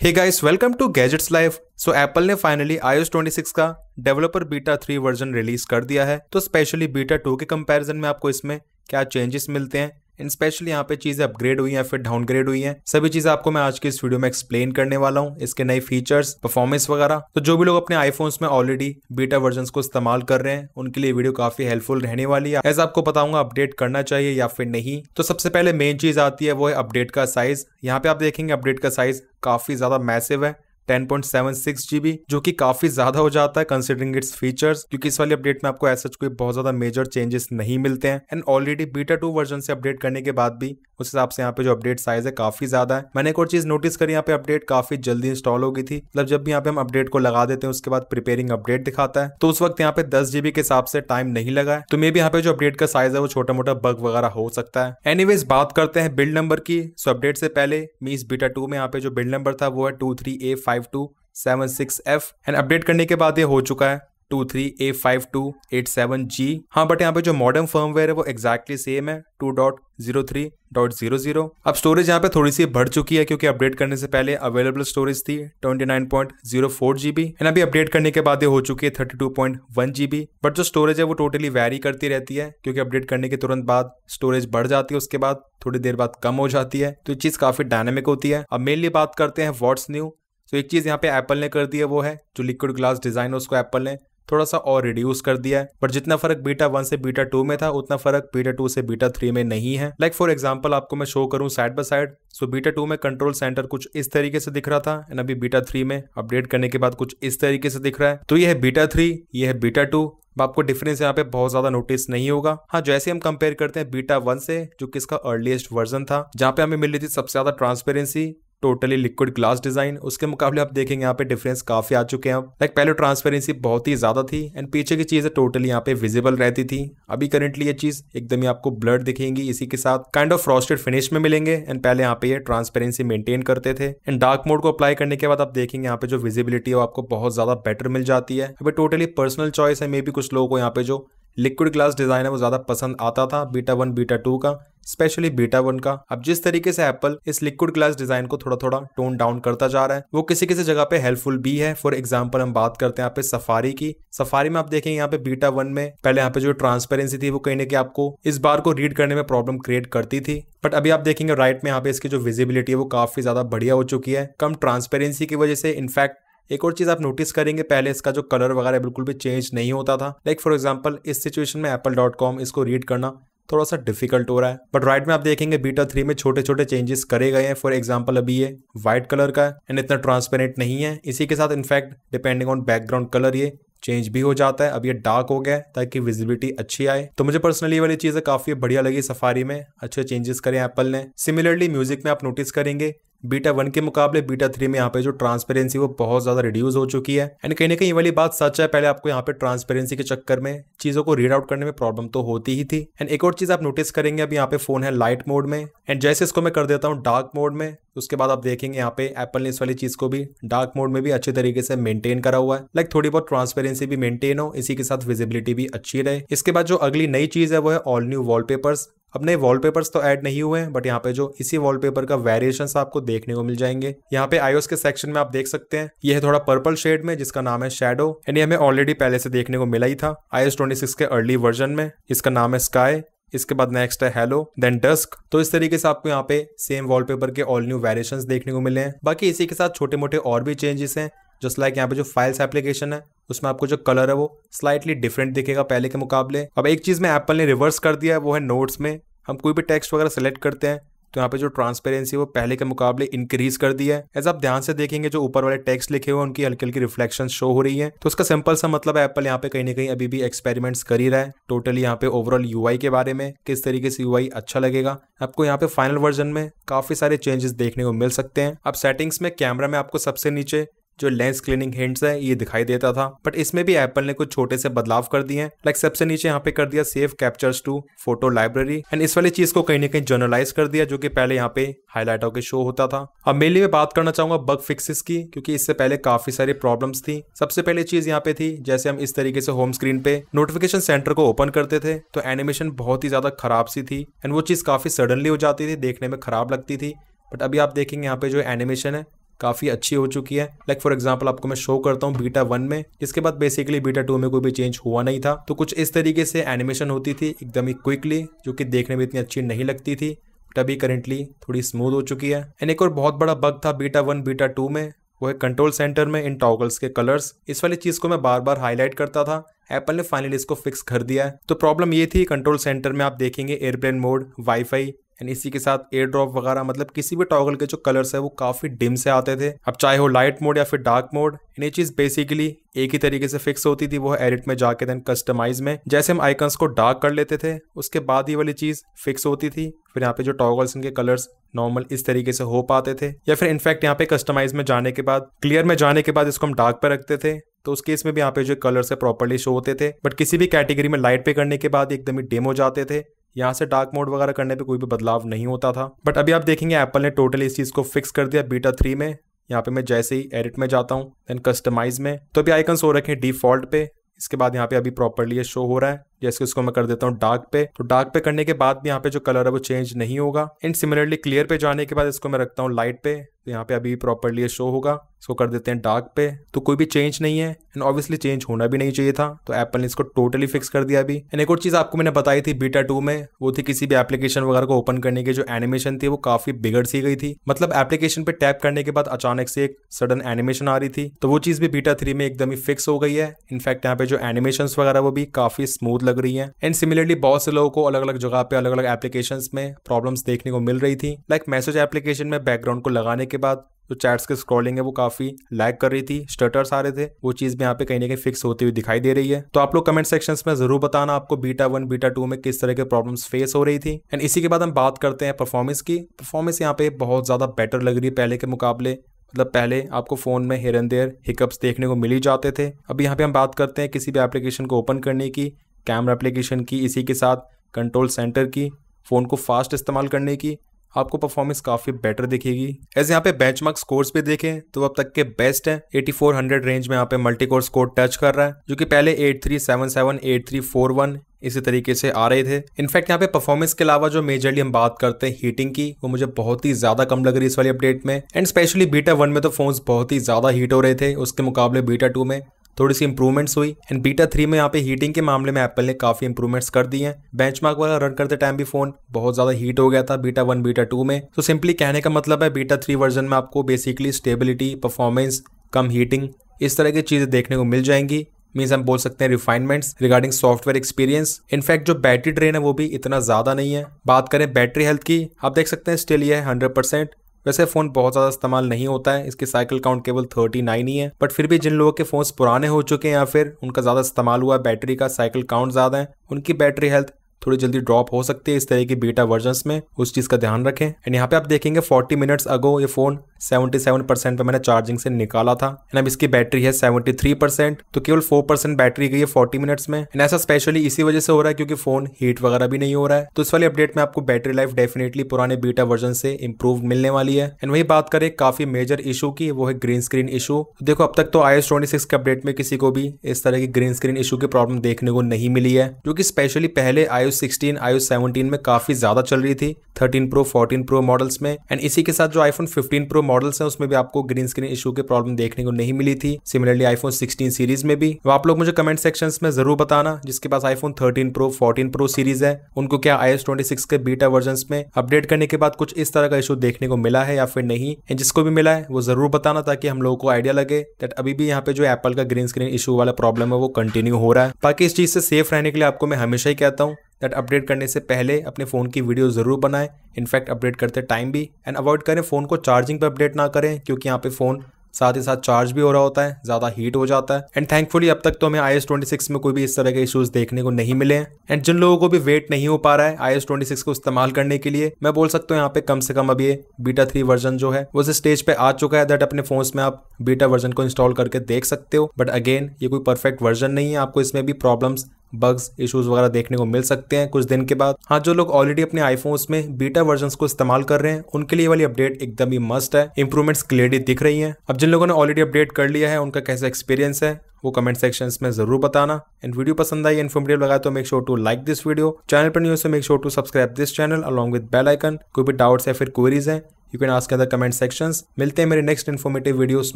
Hey guys, welcome to gadgets life. So Apple ने finally iOS 26 का developer beta 3 version release कर दिया है। तो स्पेशली बीटा 2 के कंपैरिजन में आपको इसमें क्या चेंजेस मिलते हैं, इन स्पेशली यहाँ पे चीजें अपग्रेड हुई हैं फिर डाउनग्रेड हुई हैं, सभी चीजें आपको मैं आज की इस वीडियो में एक्सप्लेन करने वाला हूँ। इसके नए फीचर्स, परफॉर्मेंस वगैरह। तो जो भी लोग अपने आईफोन्स में ऑलरेडी बीटा वर्जन्स को इस्तेमाल कर रहे हैं उनके लिए वीडियो काफी हेल्पफुल रहने वाली है। एज आपको बताऊंगा अपडेट करना चाहिए या फिर नहीं। तो सबसे पहले मेन चीज आती है वो है अपडेट का साइज। यहाँ पे आप देखेंगे अपडेट का साइज काफी ज्यादा मैसिव है, 10.76 GB, जो कि काफी ज्यादा हो जाता है कंसीडरिंग इट्स फीचर्स, क्योंकि इस वाली अपडेट में आपको ऐसा कोई बहुत ज्यादा मेजर चेंजेस नहीं मिलते हैं। एंड ऑलरेडी बीटा 2 वर्जन से अपडेट करने के बाद भी उस हिसाब से यहाँ पे जो अपडेट साइज है काफी ज्यादा है। मैंने एक और चीज नोटिस करी, यहाँ पे अपडेट काफी जल्दी इंस्टॉल हो गई थी। मतलब जब भी यहाँ पे हम अपडेट को लगा देते हैं उसके बाद प्रिपेयरिंग अपडेट दिखाता है, तो उस वक्त यहाँ पे 10 GB के हिसाब से टाइम नहीं लगा है। तो मे भी यहाँ पे जो अपडेट का साइज है वो छोटा मोटा बग वगैरह हो सकता है। एनीवेज, बात करते हैं बिल्ड नंबर की। सो अपडेट से पहले मींस बीटा 2 में यहाँ पे जो बिल्ड नंबर था वो है 23A5276F एंड अपडेट करने के बाद ये हो चुका है 23A5287G। हाँ, बट यहाँ पे जो मॉडर्न फर्मवेयर है वो एग्जैक्टली सेम है 2.03.00। अब स्टोरेज यहाँ पे थोड़ी सी बढ़ चुकी है, क्योंकि अपडेट करने से पहले अवेलेबल स्टोरेज थी 29.04 GB एंड अभी अपडेट करने के बाद ये हो चुकी है 32.1 GB। बट जो स्टोरेज है वो टोटली वैरी करती रहती है, क्योंकि अपडेट करने के तुरंत बाद स्टोरेज बढ़ जाती है, उसके बाद थोड़ी देर बाद कम हो जाती है। तो ये चीज काफी डायनेमिक होती है। अब मेनली बात करते हैं व्हाट्स न्यू। तो एक चीज यहाँ पे एप्पल ने कर दी है वो है जो लिक्विड ग्लास डिजाइन है उसको एप्पल ने थोड़ा सा और रिड्यूस कर दिया है। बट जितना फर्क बीटा 1 से बीटा 2 में था उतना फर्क बीटा 2 से बीटा 3 में नहीं है। लाइक फॉर एग्जांपल आपको मैं शो करूं side by side. So beta 2 में कंट्रोल सेंटर कुछ इस तरीके से दिख रहा था एंड अभी बीटा 3 में अपडेट करने के बाद कुछ इस तरीके से दिख रहा है। तो ये है बीटा 3, ये है बीटा 2। आपको डिफरेंस यहाँ पे बहुत ज्यादा नोटिस नहीं होगा। हाँ, जैसे हम कंपेयर करते हैं बीटा 1 से, जो कि इसका अर्लीस्ट वर्जन था, जहाँ पे हमें मिल रही थी सबसे ज्यादा transparency, totally liquid glass design, उसके मुकाबले आप देखेंगे यहाँ पे डिफरेंस काफी आ चुके हैं। अब लाइक पहले ट्रांसपेरेंसी बहुत ही ज्यादा थी एंड पीछे की चीजें टोटली यहाँ पे विजिबल रहती थी। अभी करंटली ये चीज एकदम ही आपको ब्लर्ड दिखेंगी, इसी के साथ काइंड ऑफ फ्रॉस्टेड फिनिश में मिलेंगे। एंड पहले यहाँ पे ये ट्रांसपेरेंसी मेंटेन करते थे एंड डार्क मोड को अप्लाई करने के बाद आप देखेंगे यहाँ पे जो विजिबिलिटी है वो आपको बहुत ज्यादा बेटर मिल जाती है। अभी टोटली पर्सनल चॉइस है, मे बी कुछ लोगों को यहाँ पे जो लिक्विड ग्लास डिजाइन है वो ज्यादा पसंद आता था बीटा 1 बीटा 2 का, स्पेशली बीटा 1 का। अब जिस तरीके से एप्पल इस लिक्विड ग्लास डिजाइन को थोड़ा थोड़ा टोन डाउन करता जा रहा है वो किसी किसी जगह पे हेल्पफुल भी है। फॉर एग्जांपल हम बात करते हैं यहाँ पे सफारी की। सफारी में आप देखेंगे यहाँ पे बीटा 1 में पहले यहाँ पे जो ट्रांसपेरेंसी थी वो कहीं ना कहीं आपको इस बार को रीड करने में प्रॉब्लम क्रिएट करती थी। बट अभी आप देखेंगे राइट में यहाँ पे इसकी जो विजिबिलिटी है वो काफी ज्यादा बढ़िया हो चुकी है, कम ट्रांसपेरेंसी की वजह से। इनफैक्ट एक और चीज आप नोटिस करेंगे, पहले इसका जो कलर वगैरह बिल्कुल भी चेंज नहीं होता था। लाइक फॉर एग्जांपल इस सिचुएशन में apple.com इसको रीड करना थोड़ा सा डिफिकल्ट हो रहा है। बट राइट में आप देखेंगे बीटा 3 में छोटे छोटे चेंजेस करे गए हैं। फॉर एग्जांपल अभी ये व्हाइट कलर का है एंड इतना ट्रांसपेरेंट नहीं है। इसी के साथ in fact depending on background colour ये चेंज भी हो जाता है। अब ये डार्क हो गया है ताकि विजिबिलिटी अच्छी आए। तो मुझे पर्सनली ये वाली चीजें काफी बढ़िया लगी। सफारी में अच्छे चेंजेस करे एप्पल ने। सिमिलरली म्यूजिक में आप नोटिस करेंगे बीटा 1 के मुकाबले बीटा 3 में यहाँ पे जो ट्रांसपेरेंसी वो बहुत ज्यादा रिड्यूस हो चुकी है। एंड कहीं ना कहीं ये वाली बात सच है, पहले आपको यहाँ पे ट्रांसपेरेंसी के चक्कर में चीजों को रीड आउट करने में प्रॉब्लम तो होती ही थी। एंड एक और चीज आप नोटिस करेंगे, अभी यहाँ पे फोन है लाइट मोड में एंड जैसे इसको मैं कर देता हूँ डार्क मोड में, उसके बाद आप देखेंगे यहाँ पे एप्पल ने इस वाली चीज को भी डार्क मोड में भी अच्छे तरीके से मेंटेन करा हुआ है। लाइक थोड़ी बहुत ट्रांसपेरेंसी भी मेंटेन हो, इसी के साथ विजिबिलिटी भी अच्छी रहे। इसके बाद जो अगली नई चीज है वो है ऑल न्यू वॉलपेपर्स। अब नए वॉलपेपर्स तो ऐड नहीं हुए हैं, बट यहाँ पे जो इसी वॉलपेपर का वेरिएशंस आपको देखने को मिल जाएंगे। यहाँ पे iOS के सेक्शन में आप देख सकते हैं ये है थोड़ा पर्पल शेड में, जिसका नाम है शैडो एंड ये हमें ऑलरेडी पहले से देखने को मिला ही था iOS 26 के अर्ली वर्जन में। इसका नाम है स्काई, इसके बाद नेक्स्ट है हेलो, देन डस्क। तो इस तरीके से आपको यहाँ पे सेम वॉलपेपर के ऑल न्यू वेरिएशंस देखने को मिले हैं। बाकी इसी के साथ छोटे मोटे और भी चेंजेस हैं। जस्ट लाइक यहाँ पे जो फाइल्स एप्लीकेशन है उसमें आपको जो कलर है वो स्लाइटली डिफरेंट दिखेगा पहले के मुकाबले। अब एक चीज में एप्पल ने रिवर्स कर दिया है वो है नोट्स में हम कोई भी टेक्स्ट वगैरह सेलेक्ट करते हैं तो यहाँ पे जो ट्रांसपेरेंसी वो पहले के मुकाबले इंक्रीज कर दी है। ऐसा आप ध्यान से देखेंगे जो ऊपर वाले टेक्स्ट लिखे हुए उनकी हल्की हल्की रिफ्लेक्शन शो हो रही है। तो उसका सिंपल सा मतलब है एप्पल यहाँ पे कहीं ना कहीं अभी भी एक्सपेरिमेंट्स कर ही रहा है टोटली यहाँ पे ओवरऑल यूआई के बारे में, किस तरीके से यूआई अच्छा लगेगा। आपको यहाँ पे फाइनल वर्जन में काफी सारे चेंजेस देखने को मिल सकते हैं। अब सेटिंग्स में कैमरा में आपको सबसे नीचे जो लेंस क्लीनिंग हिंट्स है ये दिखाई देता था, बट इसमें भी एप्पल ने कुछ छोटे से बदलाव कर दिए हैं। लाइक सबसे नीचे यहाँ पे कर दिया save captures to photo library and इस वाली चीज को कहीं ना कहीं जर्नलाइज कर दिया, जो कि पहले यहाँ पे हाईलाइट होकर शो होता था। अब मेनली मैं बात करना चाहूंगा बग फिक्सेस की, क्योंकि इससे पहले काफी सारी प्रॉब्लम्स थी। सबसे पहले चीज यहाँ पे थी, जैसे हम इस तरीके से होम स्क्रीन पे नोटिफिकेशन सेंटर को ओपन करते थे तो एनिमेशन बहुत ही ज्यादा खराब सी थी एंड वो चीज काफी सडनली हो जाती थी, देखने में खराब लगती थी। बट अभी आप देखेंगे यहाँ पे जो एनिमेशन है काफी अच्छी हो चुकी है। लाइक फॉर एग्जांपल आपको मैं शो करता हूँ बीटा 1 में, जिसके बाद बेसिकली बीटा 2 में कोई भी चेंज हुआ नहीं था। तो कुछ इस तरीके से एनिमेशन होती थी एकदम ही क्विकली, जो कि देखने में इतनी अच्छी नहीं लगती थी, बट अभी करेंटली थोड़ी स्मूथ हो चुकी है। एंड एक और बहुत बड़ा बग था बीटा 1 बीटा 2 में, वो है कंट्रोल सेंटर में इन टॉगल्स के कलर्स। इस वाली चीज को मैं बार बार हाईलाइट करता था, एप्पल ने फाइनली इसको फिक्स कर दिया है। तो प्रॉब्लम ये थी, कंट्रोल सेंटर में आप देखेंगे एयरप्लेन मोड, वाईफाई एंड इसी के साथ एयर ड्रॉप वगैरह, मतलब किसी भी टॉगल के जो कलर्स है वो काफी डिम से आते थे। अब चाहे हो लाइट मोड या फिर डार्क मोड, ये चीज बेसिकली एक ही तरीके से फिक्स होती थी, वो है एडिट में जाके देन कस्टमाइज में। जैसे हम आइकन्स को डार्क कर लेते थे, उसके बाद ये वाली चीज फिक्स होती थी। फिर यहाँ पे जो टॉगल्स इनके कलर्स नॉर्मल इस तरीके से हो पाते थे, या फिर इनफैक्ट यहाँ पे कस्टमाइज में जाने के बाद, क्लियर में जाने के बाद इसको हम डार्क पे रखते थे, तो उस केस में भी यहाँ पे जो कलर्स है प्रॉपर्ली शो होते थे। बट किसी भी कैटेगरी में लाइट पे करने के बाद एकदम ही डिम हो जाते थे। यहाँ से डार्क मोड वगैरह करने पे कोई भी बदलाव नहीं होता था। बट अभी आप देखेंगे एप्पल ने टोटली इस चीज को फिक्स कर दिया बीटा 3 में। यहाँ पे मैं जैसे ही एडिट में जाता हूँ देन कस्टमाइज में, तो अभी आइकन्स हो रखे हैं डिफॉल्ट पे। इसके बाद यहाँ पे अभी प्रॉपर्ली ये शो हो रहा है। जैसे इसको मैं कर देता हूँ डार्क पे, तो डार्क पे करने के बाद भी यहाँ पे जो कलर है वो चेंज नहीं होगा। एंड सिमिलरली क्लियर पे जाने के बाद इसको मैं रखता हूँ लाइट पे, तो यहाँ पे अभी प्रॉपर्ली ये शो होगा। इसको कर देते हैं डार्क पे, तो कोई भी चेंज नहीं है एंड ऑब्वियसली चेंज होना भी नहीं चाहिए था। तो एप्पल ने इसको टोटली फिक्स कर दिया अभी। एंड एक और चीज आपको मैंने बताई थी बीटा 2 में, वो थी किसी भी एप्लीकेशन वगैरह को ओपन करने की जो एनिमेशन थी वो काफी बिगड़ सी गई थी। मतलब एप्लीकेशन पे टैप करने के बाद अचानक से एक सडन एनिमेशन आ रही थी, तो वो चीज भी बीटा 3 में एकदम ही फिक्स हो गई है। इनफैक्ट यहाँ पे जो एनिमेशन वगैरह वो भी काफी स्मूथ लग रही है। एंड सिमिलरली बहुत से लोगों को अलग अलग जगह पे अलग अलग एप्लीकेशंस में प्रॉब्लम्स देखने को मिल रही थी। लाइक मैसेज एप्लीकेशन में बैकग्राउंड को लगाने के बाद जो चैट्स के स्क्रॉलिंग है वो काफी लैग कर रही थी, स्टटर्स आ रहे थे, वो चीज भी यहाँ पे कहीं ना कहीं फिक्स होती हुई दिखाई दे रही है। तो आप लोग कमेंट सेक्शंस में जरूर बताना आपको बीटा 1 बीटा 2 में किस तरह के प्रॉब्लम्स फेस हो रही थी। एंड इसी के बाद हम बात करते हैं परफॉर्मेंस की। परफॉर्मेंस यहाँ पे बहुत ज्यादा बेटर लग रही है पहले के मुकाबले। मतलब पहले आपको फोन में हियर एंड देयर हिकअप्स देखने को मिल ही जाते थे। अब यहाँ पे हम बात करते हैं किसी भी एप्लीकेशन को ओपन करने की, कैमरा एप्लीकेशन की, इसी के साथ कंट्रोल सेंटर की, फोन को फास्ट इस्तेमाल करने की, आपको परफॉर्मेंस काफी बेटर दिखेगी। ऐसे यहाँ पे बेंचमार्क स्कोर्स पे देखें तो अब तक के बेस्ट है। 8400 रेंज में यहाँ पे मल्टी कोर स्कोर टच कर रहा है, जो कि पहले 8377, 8341 इसी तरीके से आ रहे थे। इनफैक्ट यहाँ पे परफॉर्मेंस के अलावा जो मेजरली हम बात करते हैं हीटिंग की, वो मुझे बहुत ही ज्यादा कम लग रही है इस वाली अपडेट में। एंड स्पेशली बीटा 1 में तो फोन्स बहुत ही ज्यादा हीट हो रहे थे, उसके मुकाबले बीटा 2 में थोड़ी सी इंप्रूवमेंट्स हुई। एंड बीटा 3 में यहाँ पे हीटिंग के मामले में एप्पल ने काफी इंप्रूवमेंट्स कर दी हैं। बेंचमार्क वाला रन करते टाइम भी फोन बहुत ज्यादा हीट हो गया था बीटा 1 बीटा 2 में। तो सिंपली कहने का मतलब है बीटा 3 वर्जन में आपको बेसिकली स्टेबिलिटी, परफॉर्मेंस, कम हीटिंग, इस तरह की चीजें देखने को मिल जाएंगी। मीन्स हम बोल सकते हैं refinements regarding software experience. In fact जो बैटरी ड्रेन है वो भी इतना ज्यादा नहीं है। बात करें बैटरी हेल्थ की, आप देख सकते हैं स्टिल ये है 100%। वैसे फोन बहुत ज्यादा इस्तेमाल नहीं होता है, इसकी साइकिल काउंट केवल 39 ही है। बट फिर भी जिन लोगों के फोन्स पुराने हो चुके हैं या फिर उनका ज्यादा इस्तेमाल हुआ है, बैटरी का साइकिल काउंट ज्यादा है, उनकी बैटरी हेल्थ थोड़ी जल्दी ड्रॉप हो सकती है इस तरह की बीटा वर्जन्स में, उस चीज का ध्यान रखें। एंड यहाँ पे आप देखेंगे 40 मिनट्स अगो ये फोन 77% पे मैंने चार्जिंग से निकाला था। एंड अब इसकी बैटरी है 73%, तो केवल 4% बैटरी गई है 40 मिनट्स में। एंड ऐसा स्पेशली इसी वजह से हो रहा है क्योंकि फोन हीट वगैरह भी नहीं हो रहा है। तो इस वाली अपडेट में आपको बैटरी लाइफ डेफिनेटली पुराने बीटा वर्जन से इंप्रूव मिलने वाली है। एंड वही बात करें काफी मेजर इशू की, वो है ग्रीन स्क्रीन इशू। देखो अब तक तो iOS 26 के अपडेट में किसी को भी इस तरह की ग्रीन स्क्रीन इशू की प्रॉब्लम देखने को नहीं मिली है, जो कि स्पेशली पहले iOS 16, iOS 17 में काफी ज्यादा चल रही थी, 13 Pro, 14 Pro मॉडल्स में। एंड इसी के साथ जो iPhone 15 Pro मॉडल्स हैं उसमें भी आपको ग्रीन स्क्रीन इशू की प्रॉब्लम देखने को नहीं मिली थी। सिमिलरली iPhone 16 सीरीज में भी। तो आप लोग मुझे कमेंट सेक्शंस में जरूर बताना जिसके पास iPhone 13 Pro, 14 Pro सीरीज है, उनको क्या iOS 26 के बीटा वर्जन्स में अपडेट करने के बाद कुछ इस तरह का इशू देखने को मिला है या फिर नहीं। एंड जिसको भी मिला है वो जरूर बताना ताकि हम लोगों को आइडिया लगे दैट अभी भी यहाँ पे जो एप्पल का ग्रीन स्क्रीन इशू वाला प्रॉब्लम है वो कंटिन्यू हो रहा है। बाकी इस चीज से सेफ रहने के लिए आपको मैं हमेशा ही कहता हूँ दैट अपडेट करने से पहले अपने फोन की वीडियो जरूर बनाएं, इनफैक्ट अपडेट करते टाइम भी। एंड अवॉइड करें फोन को चार्जिंग पे अपडेट ना करें क्योंकि यहाँ पे फोन साथ ही साथ चार्ज भी हो रहा होता है, ज्यादा हीट हो जाता है। एंड थैंकफुली अब तक तो हमें iOS 26 में कोई भी इस तरह के इश्यूज देखने को नहीं मिले हैं। एंड जिन लोगों को भी वेट नहीं हो पा रहा है iOS 26 को इस्तेमाल करने के लिए, मैं बोल सकता हूँ यहाँ पे कम से कम अब ये बीटा 3 वर्जन जो है वो स्टेज पे आ चुका है दैट अपने फोन्स में आप बीटा वर्जन को इंस्टॉल करके देख सकते हो। बट अगेन ये कोई परफेक्ट वर्जन नहीं है, आपको इसमें भी प्रॉब्लम्स, बग्स, इश्यूज वगैरह देखने को मिल सकते हैं कुछ दिन के बाद। हाँ, जो लोग ऑलरेडी अपने आईफोन्स में बीटा वर्जन्स को इस्तेमाल कर रहे हैं उनके लिए वाली अपडेट एकदम ही मस्ट है, इंप्रूवमेंट्स क्लियरली दिख रही हैं। अब जिन लोगों ने ऑलरेडी अपडेट कर लिया है उनका कैसा एक्सपीरियंस है वो कमेंट सेक्शंस में जरूर बताना। एंड वीडियो पसंद आई, इन्फॉर्मेटिव लगा तो make sure to like this video. Channel पर न्यू है तो make sure to subscribe this channel along with bell icon. कोई भी डाउट्स या फिर क्वेरीज हैं you can ask in the comment sections. मिलते हैं मेरे नेक्स्ट इन्फॉर्मेटिव वीडियोस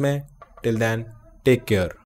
में। Till then take care.